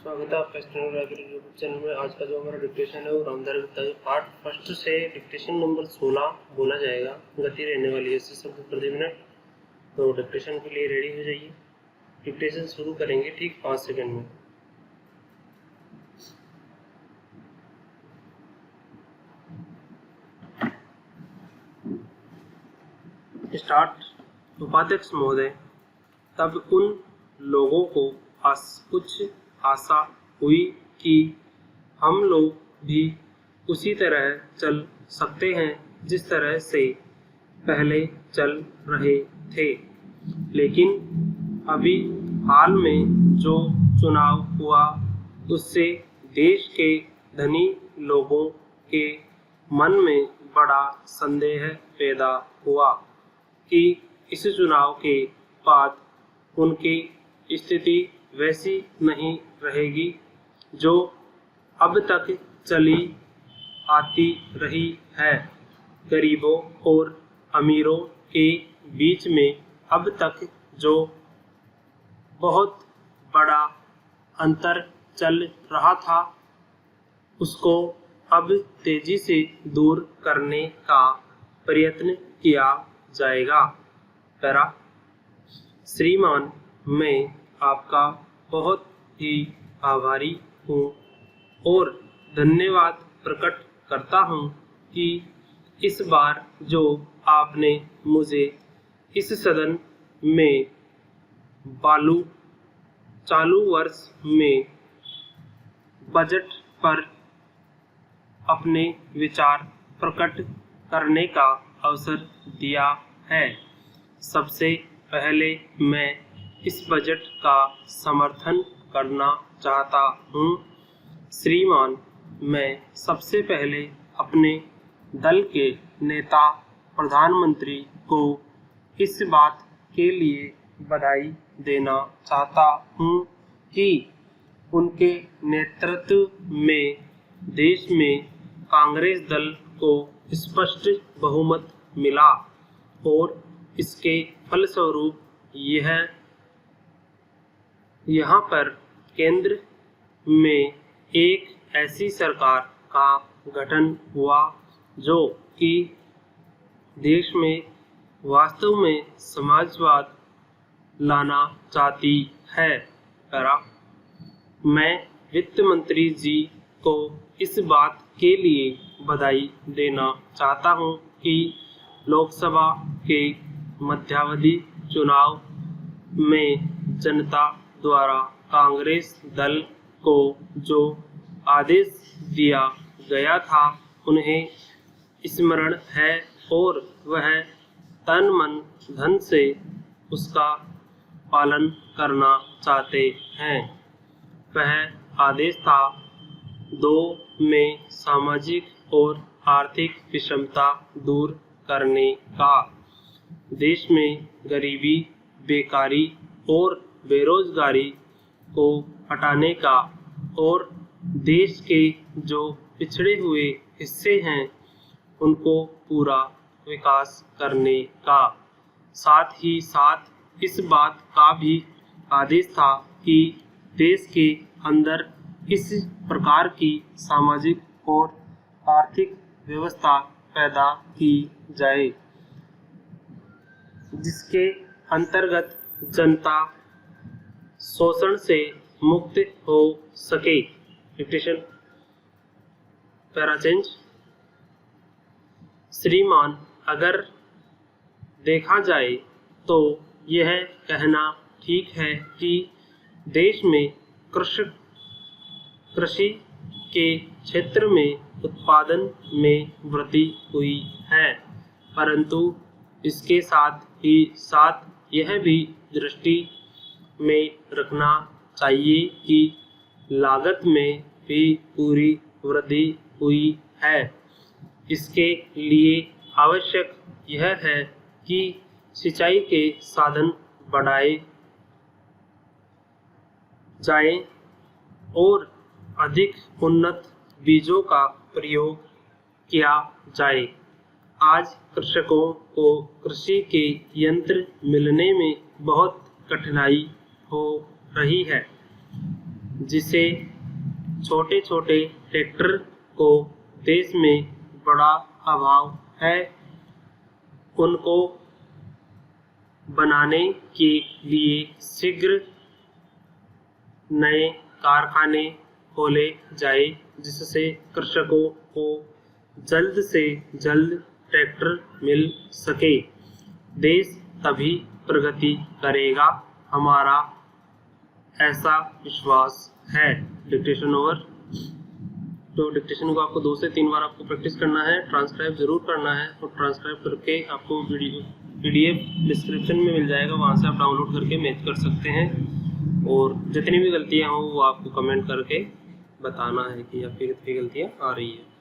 स्वागत है आपका स्टैंडर्ड लाइब्रेरी यूट्यूब चैनल में। आज का जो हमारा डिक्टेशन है वो रामधारी गुप्ता के पार्ट फर्स्ट से डिक्टेशन नंबर 16 बोला जाएगा। गति रहने वाली है 80 शब्द प्रति मिनट। तो डिक्टेशन के लिए रेडी हो जाइए। डिक्टेशन शुरू करेंगे ठीक 5 सेकंड में। स्टार्ट। उपाध्यक्ष महोदय, तब उन लोगों को कुछ आशा हुई कि हम लोग भी उसी तरह चल सकते हैं जिस तरह से पहले चल रहे थे, लेकिन अभी हाल में जो चुनाव हुआ उससे देश के धनी लोगों के मन में बड़ा संदेह पैदा हुआ कि इस चुनाव के बाद उनकी स्थिति वैसी नहीं रहेगी जो अब तक चली आती रही है। गरीबों और अमीरों के बीच में अब तक जो बहुत बड़ा अंतर चल रहा था उसको अब तेजी से दूर करने का प्रयत्न किया जाएगा। पैरा। श्रीमान, मैं आपका बहुत ही आभारी हूँ और धन्यवाद प्रकट करता हूँ कि इस बार जो आपने मुझे इस सदन में चालू वर्ष में बजट पर अपने विचार प्रकट करने का अवसर दिया है। सबसे पहले मैं इस बजट का समर्थन करना चाहता हूँ। श्रीमान, मैं सबसे पहले अपने दल के नेता प्रधानमंत्री को इस बात के लिए बधाई देना चाहता हूँ कि उनके नेतृत्व में देश में कांग्रेस दल को स्पष्ट बहुमत मिला और इसके फलस्वरूप यहाँ पर केंद्र में एक ऐसी सरकार का गठन हुआ जो कि देश में वास्तव में समाजवाद लाना चाहती है। मैं वित्त मंत्री जी को इस बात के लिए बधाई देना चाहता हूं कि लोकसभा के मध्यावधि चुनाव में जनता द्वारा कांग्रेस दल को जो आदेश दिया गया था उन्हें स्मरण है और वह तन मन धन से उसका पालन करना चाहते हैं। वह आदेश था 2 में सामाजिक और आर्थिक विषमता दूर करने का, देश में गरीबी, बेकारी और बेरोजगारी को हटाने का और देश के जो पिछड़े हुए हिस्से हैं उनको पूरा विकास करने का। साथ ही साथ इस बात का भी आदेश था कि देश के अंदर इस प्रकार की सामाजिक और आर्थिक व्यवस्था पैदा की जाए जिसके अंतर्गत जनता शोषण से मुक्त हो सके। डिक्टेशन। Para change. श्रीमान, अगर देखा जाए तो यह कहना ठीक है कि देश में कृषि के क्षेत्र में उत्पादन में वृद्धि हुई है, परंतु इसके साथ ही साथ यह भी दृष्टि में रखना चाहिए कि लागत में भी पूरी वृद्धि हुई है। इसके लिए आवश्यक यह है कि सिंचाई के साधन बढ़ाए जाएं और अधिक उन्नत बीजों का प्रयोग किया जाए। आज कृषकों को कृषि के यंत्र मिलने में बहुत कठिनाई हो रही है। जिसे छोटे छोटे ट्रैक्टर को देश में बड़ा अभाव है, उनको बनाने के लिए शीघ्र नए कारखाने खोले जाए, जिससे कृषकों को जल्द से जल्द ट्रैक्टर मिल सके। देश तभी प्रगति करेगा, हमारा ऐसा विश्वास है। Dictation over. तो डिक्टेशन को आपको 2 से 3 बार आपको प्रैक्टिस करना है, ट्रांसक्राइब जरूर करना है, और ट्रांसक्राइब करके आपको PDF डिस्क्रिप्शन में मिल जाएगा, वहाँ से आप डाउनलोड करके मैच कर सकते हैं। और जितनी भी गलतियाँ हों वो आपको कमेंट करके बताना है कि आपकी कितनी गलतियाँ आ रही है।